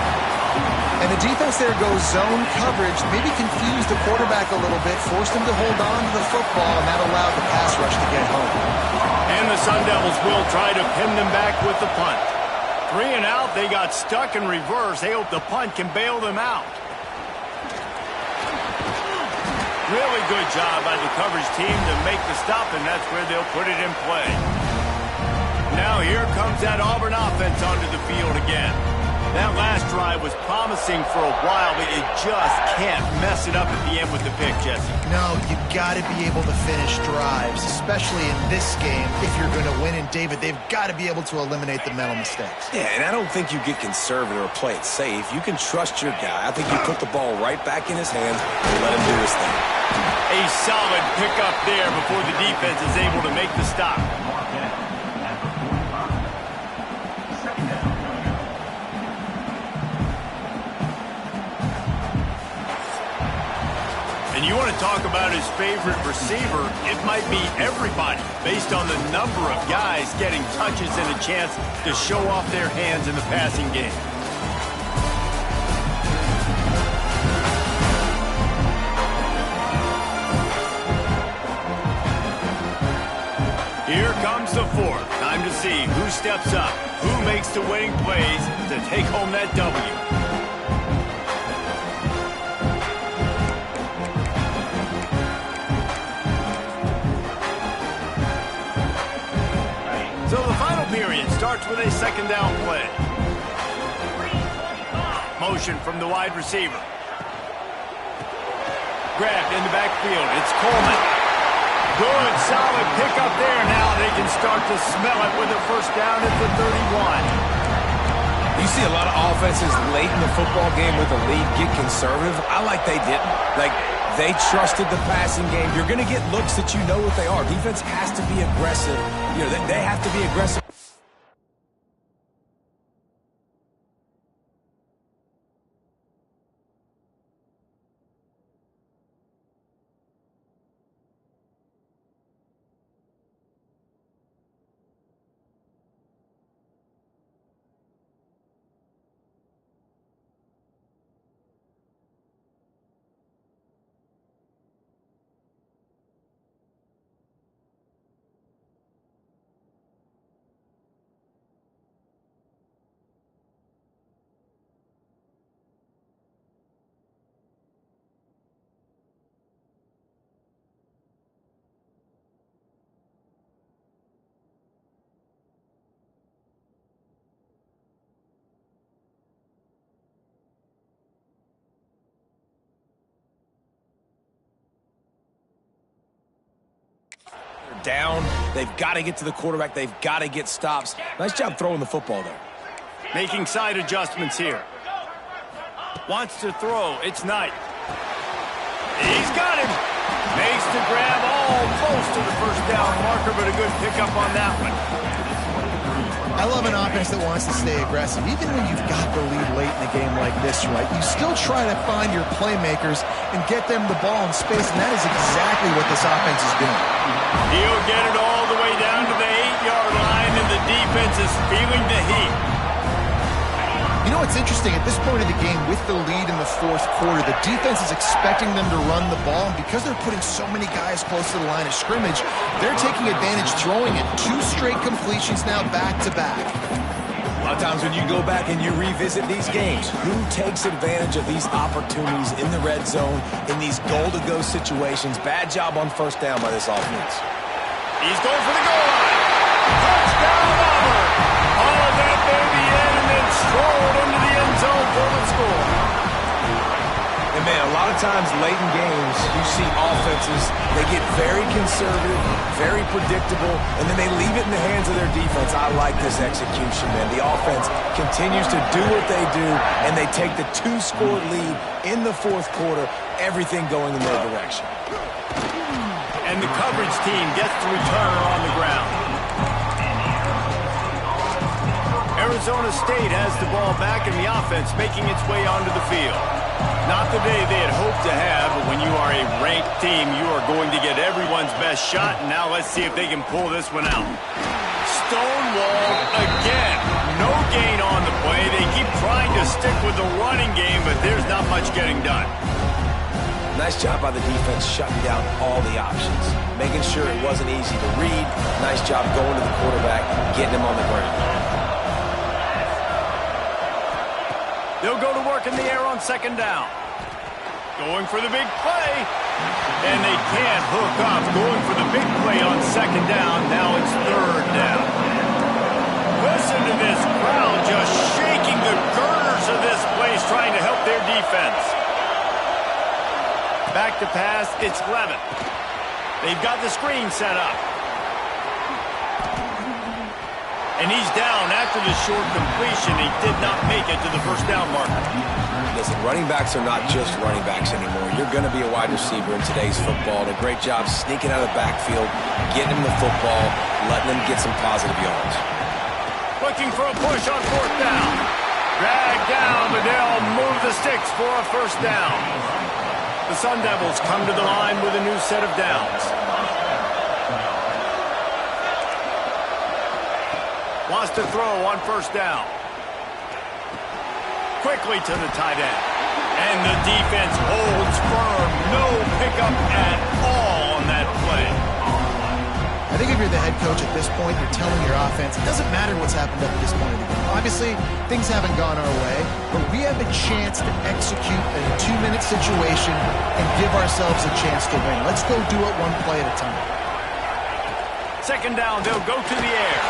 And the defense there goes zone coverage, maybe confused the quarterback a little bit, forced him to hold on to the football, and that allowed the pass rush to get home. And the Sun Devils will try to pin them back with the punt. 3 and out, they got stuck in reverse. They hope the punt can bail them out. Really good job by the coverage team to make the stop, and that's where they'll put it in play. Now here comes that Auburn offense onto the field again. That last drive was promising for a while, but you just can't mess it up at the end with the pick, Jesse. No, you've got to be able to finish drives, especially in this game. If you're going to win, and David, they've got to be able to eliminate the mental mistakes. Yeah, and I don't think you get conservative or play it safe. You can trust your guy. I think you put the ball right back in his hands and let him do his thing. A solid pickup there before the defense is able to make the stop. And you want to talk about his favorite receiver, it might be everybody, based on the number of guys getting touches and a chance to show off their hands in the passing game. Here comes the 4th. Time to see who steps up, who makes the winning plays to take home that W. So the final period starts with a 2nd down play. Motion from the wide receiver. Grabbed in the backfield. It's Coleman. Good, solid pickup there. Now they can start to smell it with a 1st down at the 31. You see a lot of offenses late in the football game with a lead get conservative. I like they didn't. Like, they trusted the passing game. You're going to get looks that you know what they are. Defense has to be aggressive. You know, they have to be aggressive. Down. They've got to get to the quarterback. They've got to get stops. Nice job throwing the football there. Making side adjustments here. Wants to throw. It's Knight. He's got him. Makes the grab almost to the 1st down marker, but a good pickup on that one. I love an offense that wants to stay aggressive. Even when you've got the lead late in a game like this, right, you still try to find your playmakers and get them the ball in space, and that is exactly what this offense is doing. He'll get it all the way down to the 8-yard line, and the defense is feeling the heat. You know what's interesting? At this point of the game, with the lead in the 4th quarter, the defense is expecting them to run the ball, and because they're putting so many guys close to the line of scrimmage, they're taking advantage, throwing it. 2 straight completions now back-to-back. A lot of times when you go back and you revisit these games, who takes advantage of these opportunities in the red zone, in these goal-to-go situations? Bad job on first down by this offense. He's going for the goal line. Touchdown, Auburn. All that baby in and then strolled into the end zone for the score. And, man, a lot of times late in games, you see offenses, they get very conservative, very predictable, and then they leave it in the hands of their defense. I like this execution, man. The offense continues to do what they do, and they take the 2-score lead in the fourth quarter, everything going in their direction. And the coverage team gets the returner on the ground. Arizona State has the ball back, and the offense making its way onto the field. Not the day they had hoped to have, but when you are a ranked team, you are going to get everyone's best shot, and now let's see if they can pull this one out. Stonewalled again. No gain on the play. They keep trying to stick with the running game, but there's not much getting done. Nice job by the defense shutting down all the options, making sure it wasn't easy to read. Nice job going to the quarterback, getting him on the ground. They'll go to work in the air on second down. Going for the big play. And they can't hook up. Going for the big play on second down. Now it's third down. Listen to this crowd just shaking the girders of this place, trying to help their defense. Back to pass, it's Levin. They've got the screen set up. And he's down after the short completion. He did not make it to the first down marker. Listen, running backs are not just running backs anymore. You're going to be a wide receiver in today's football. A great job sneaking out of the backfield, getting him the football, letting him get some positive yards. Looking for a push on fourth down. Drag down, but they'll move the sticks for a first down. The Sun Devils come to the line with a new set of downs. Wants to throw on first down. Quickly to the tight end. And the defense holds firm. No pickup at all on that play. I think if you're the head coach at this point, you're telling your offense, it doesn't matter what's happened up to this point of the game. Obviously, things haven't gone our way, but we have a chance to execute in a 2-minute situation and give ourselves a chance to win. Let's go do it one play at a time. Second down, they'll go to the air.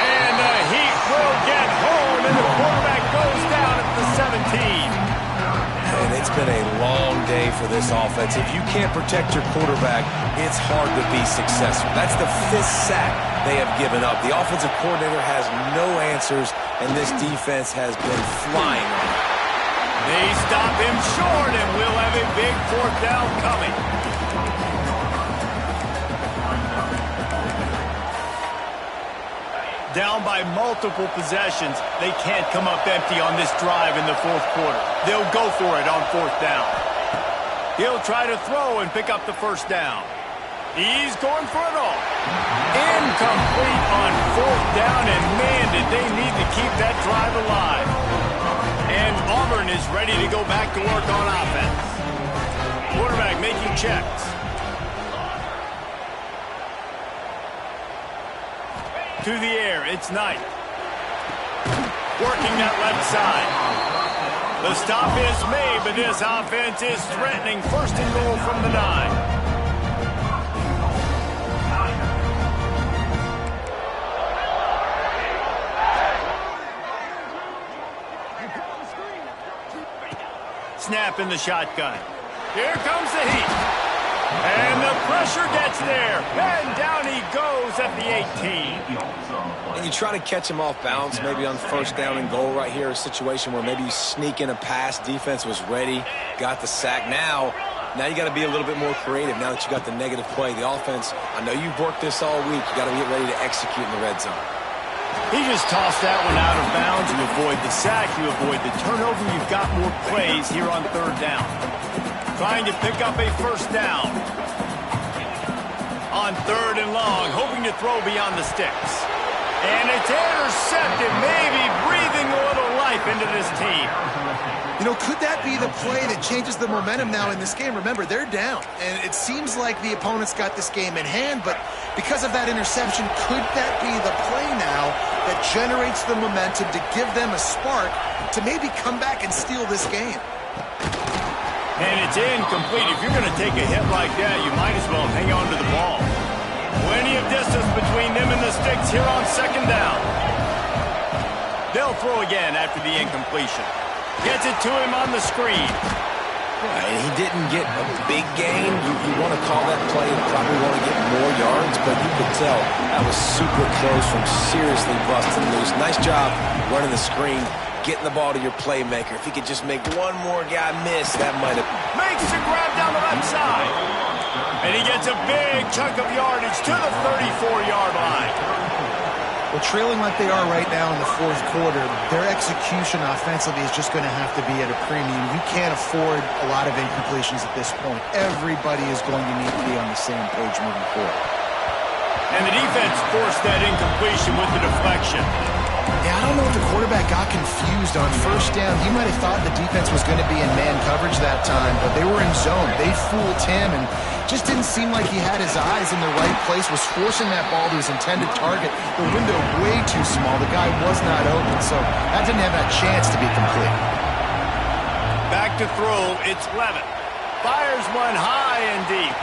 And the Heat will get home, and the quarterback goes down at the 17. And it's been a long day for this offense. If you can't protect your quarterback, it's hard to be successful. That's the 5th sack they have given up. The offensive coordinator has no answers, and this defense has been flying on it. They stop him short, and we'll have a big fourth down coming. Down by multiple possessions, they can't come up empty on this drive in the fourth quarter. They'll go for it on fourth down. He'll try to throw and pick up the first down. He's going for it all. Incomplete on fourth down, and man, did they need to keep that drive alive. And Auburn is ready to go back to work on offense. Quarterback making checks. To the air, it's Knight. Working that left side. The stop is made, but this offense is threatening first and goal from the 9. Snap in the shotgun. Here comes the Heat. And the pressure gets there. And down he goes at the 18. And you try to catch him off balance, maybe on first down and goal right here, a situation where maybe you sneak in a pass. Defense was ready, got the sack. Now you got to be a little bit more creative now that you got the negative play. The offense, I know you've worked this all week. You got to get ready to execute in the red zone. He just tossed that one out of bounds. You avoid the sack, you avoid the turnover. You've got more plays here on third down. Trying to pick up a first down. On third and long, hoping to throw beyond the sticks. And it's intercepted, maybe breathing a little life into this team. You know, could that be the play that changes the momentum now in this game? Remember, they're down, and it seems like the opponent's got this game in hand, but because of that interception, could that be the play now that generates the momentum to give them a spark to maybe come back and steal this game? And it's incomplete. If you're going to take a hit like that, you might as well hang on to the ball. Plenty of distance between them and the sticks here on second down. They'll throw again after the incompletion. Gets it to him on the screen. And he didn't get a big gain. You want to call that play and probably want to get more yards, but you could tell that was super close from seriously busting loose. Nice job running the screen, getting the ball to your playmaker. If he could just make one more guy miss, that might have... Makes the grab down the left side. And he gets a big chunk of yardage to the 34-yard line. Well, trailing like they are right now in the fourth quarter, their execution offensively is just going to have to be at a premium. You can't afford a lot of incompletions at this point. Everybody is going to need to be on the same page moving forward. And the defense forced that incompletion with the deflection. Yeah, I don't know if the quarterback got confused on first down. He might have thought the defense was going to be in man coverage that time, but they were in zone. They fooled him and just didn't seem like he had his eyes in the right place, was forcing that ball to his intended target. The window way too small. The guy was not open, so that didn't have that chance to be complete. Back to throw, it's Levitt. Fires one high and deep.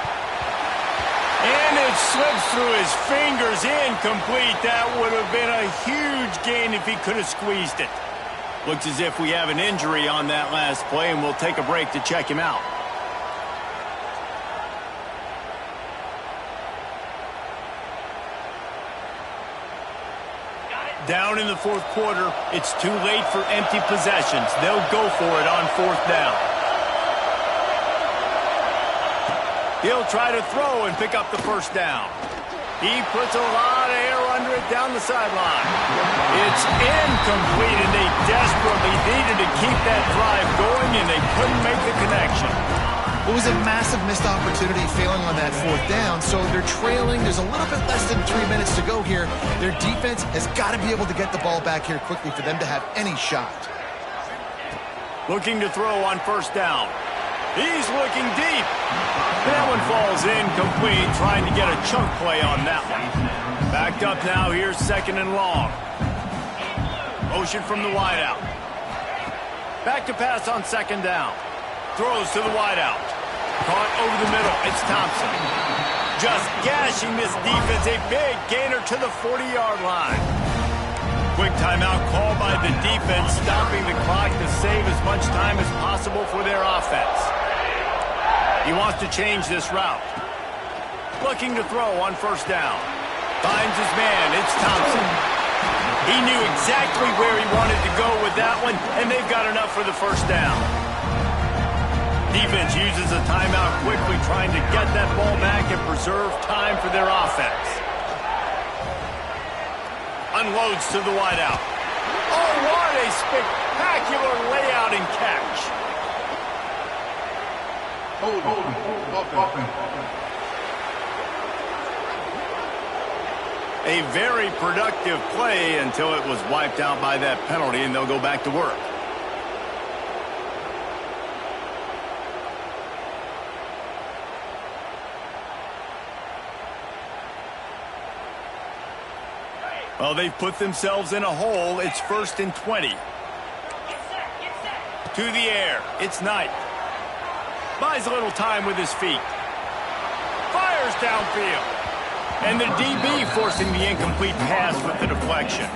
And it slips through his fingers, incomplete. That would have been a huge gain if he could have squeezed it. Looks as if we have an injury on that last play, and we'll take a break to check him out. Down in the fourth quarter, it's too late for empty possessions. They'll go for it on fourth down. He'll try to throw and pick up the first down. He puts a lot of air under it down the sideline. It's incomplete, and they desperately needed to keep that drive going, and they couldn't make the connection. It was a massive missed opportunity failing on that fourth down, so they're trailing. There's a little bit less than 3 minutes to go here. Their defense has got to be able to get the ball back here quickly for them to have any shot. Looking to throw on first down. He's looking deep. That one falls incomplete, trying to get a chunk play on that one. Backed up now, here's second and long. Motion from the wideout. Back to pass on second down. Throws to the wideout. Caught over the middle, it's Thompson. Just gashing this defense, a big gainer to the 40-yard line. Quick timeout called by the defense, stopping the clock to save as much time as possible for their offense. He wants to change this route. Looking to throw on first down. Finds his man, it's Thompson. He knew exactly where he wanted to go with that one, and they've got enough for the first down. Defense uses a timeout quickly, trying to get that ball back and preserve time for their offense. Unloads to the wideout. Oh, what a spectacular layout and catch. A very productive play until it was wiped out by that penalty, and they'll go back to work. Well, they've put themselves in a hole. It's 1st and 20. To the air. It's Knight. Buys a little time with his feet. Fires downfield. And the DB forcing the incomplete pass with the deflection.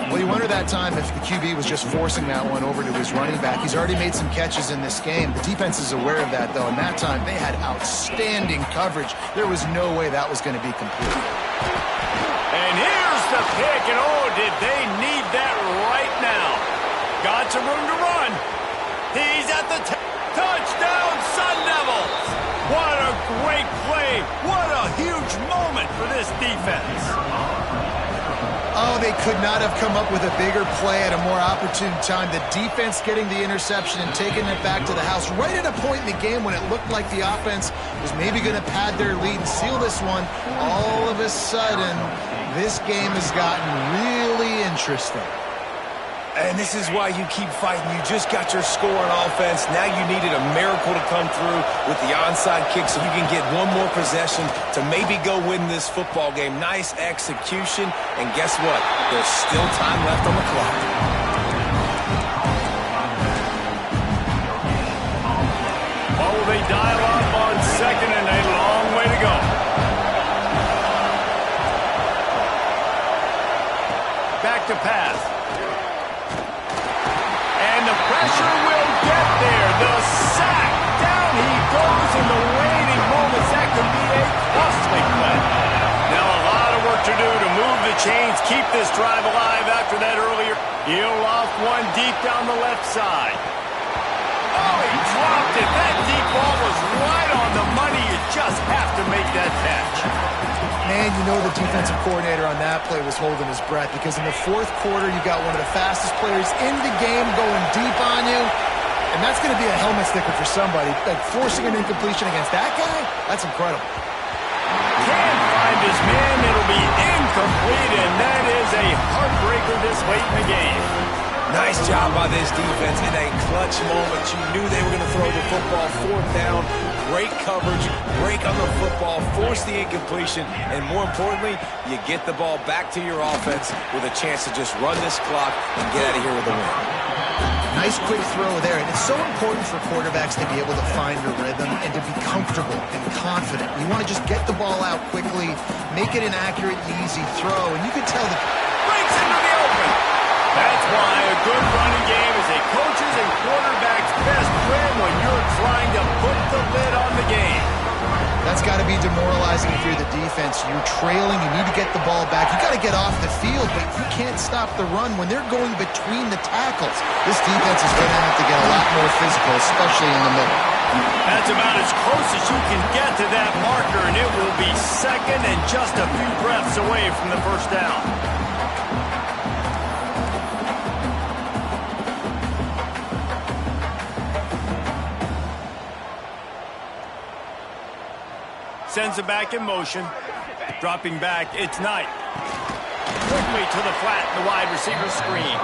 Well, you wonder that time if the QB was just forcing that one over to his running back. He's already made some catches in this game. The defense is aware of that, though, and that time they had outstanding coverage. There was no way that was going to be complete. And here's the pick, and oh, did they need that right now. Got some room to run. He's at the touchdown, Sun Devils. What a great play. What a huge moment for this defense. Oh, they could not have come up with a bigger play at a more opportune time. The defense getting the interception and taking it back to the house right at a point in the game when it looked like the offense was maybe going to pad their lead and seal this one. All of a sudden, this game has gotten really interesting. And this is why you keep fighting. You just got your score on offense. Now you needed a miracle to come through with the onside kick so you can get one more possession to maybe go win this football game. Nice execution. And guess what? There's still time left on the clock. What will they dial up on second and a long way to go? Back to pass. And the pressure will get there. The sack. Down he goes in the waiting moments. That could be a costly play. Now a lot of work to do to move the chains, keep this drive alive after that earlier. He'll off one deep down the left side. Oh, he dropped it. That deep ball was right on the money. You just have to make that catch. Man, you know the defensive coordinator on that play was holding his breath because in the fourth quarter, you got one of the fastest players in the game going deep on you, and that's going to be a helmet sticker for somebody. Like forcing an incompletion against that guy, that's incredible. Can't find his man. It'll be incomplete, and that is a heartbreaker this late in the game. Nice job by this defense in a clutch moment. You knew they were going to throw the football. Fourth down, great coverage, break on the football, force the incompletion, and more importantly, you get the ball back to your offense with a chance to just run this clock and get out of here with a win. Nice quick throw there, and it's so important for quarterbacks to be able to find a rhythm and to be comfortable and confident. You want to just get the ball out quickly, make it an accurate, easy throw, and you can tell that Breaks into the open. That's why a good running game is a coach's and quarterback's best friend when you're trying to put the lid on the game. that's got to be demoralizing if you're the defense. You're trailing, you need to get the ball back. You got to get off the field, but you can't stop the run when they're going between the tackles. This defense is going to have to get a lot more physical, especially in the middle. That's about as close as you can get to that marker, and it will be second and just a few breaths away from the first down. Sends it back in motion. Dropping back, it's Knight. Quickly to the flat, the wide receiver screen.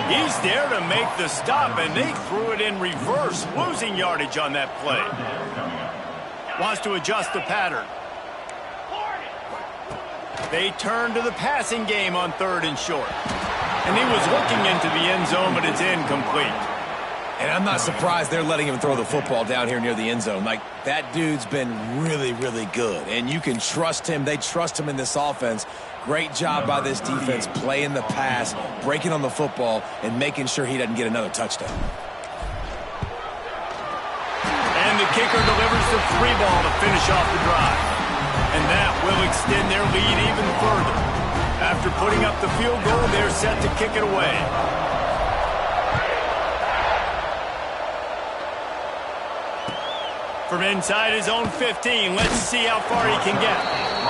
He's there to make the stop, and they threw it in reverse, losing yardage on that play. Wants to adjust the pattern. They turn to the passing game on third and short. And he was looking into the end zone, but it's incomplete. And I'm not surprised they're letting him throw the football down here near the end zone. Like, that dude's been really, really good. And you can trust him. They trust him in this offense. Great job by this defense playing the pass, breaking on the football, and making sure he doesn't get another touchdown. And the kicker delivers the free ball to finish off the drive. And that will extend their lead even further. After putting up the field goal, they're set to kick it away. From inside his own 15, let's see how far he can get.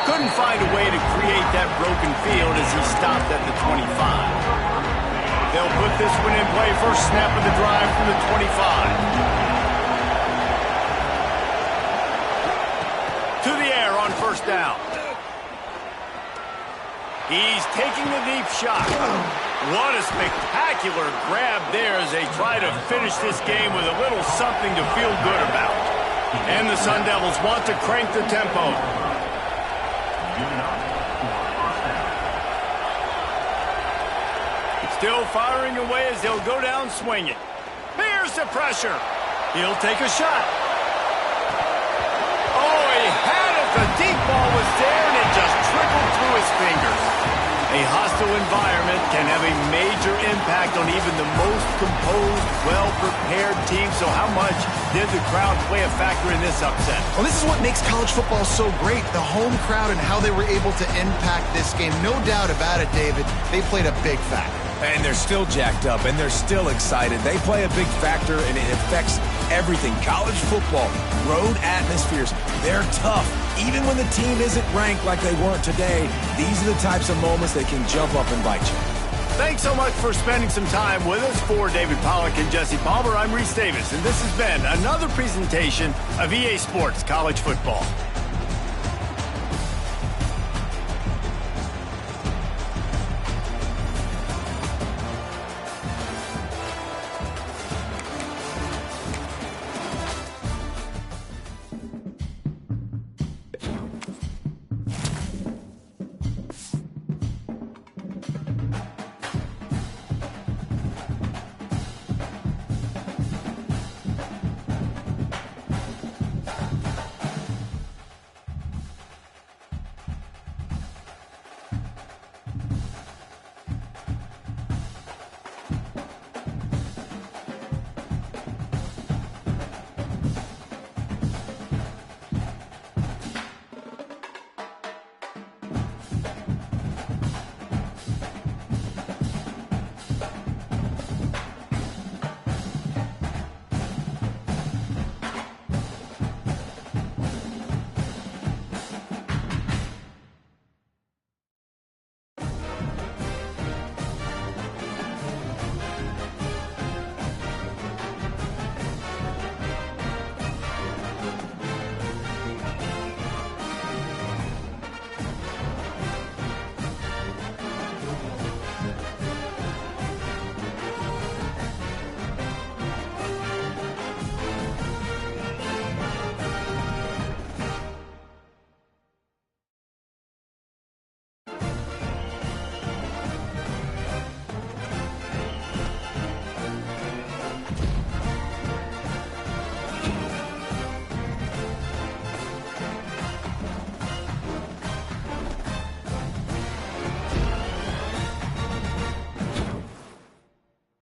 Couldn't find a way to create that broken field as he stopped at the 25. They'll put this one in play. First snap of the drive from the 25. To the air on first down. He's taking the deep shot. What a spectacular grab there as they try to finish this game with a little something to feel good about. And the Sun Devils want to crank the tempo. Still firing away as they'll go down swinging. Here's the pressure. He'll take a shot. Oh, he had it. The deep ball was there, and it just trickled through his fingers. A hostile environment can have a major impact on even the most composed, well-prepared team. So how much did the crowd play a factor in this upset? Well, this is what makes college football so great, the home crowd and how they were able to impact this game. No doubt about it, David. They played a big factor. And they're still jacked up, and they're still excited. They play a big factor, and it affects everything. College football, road atmospheres, they're tough. Even when the team isn't ranked like they weren't today, these are the types of moments that can jump up and bite you. Thanks so much for spending some time with us. For David Pollack and Jesse Palmer, I'm Reese Davis, and this has been another presentation of EA Sports College Football.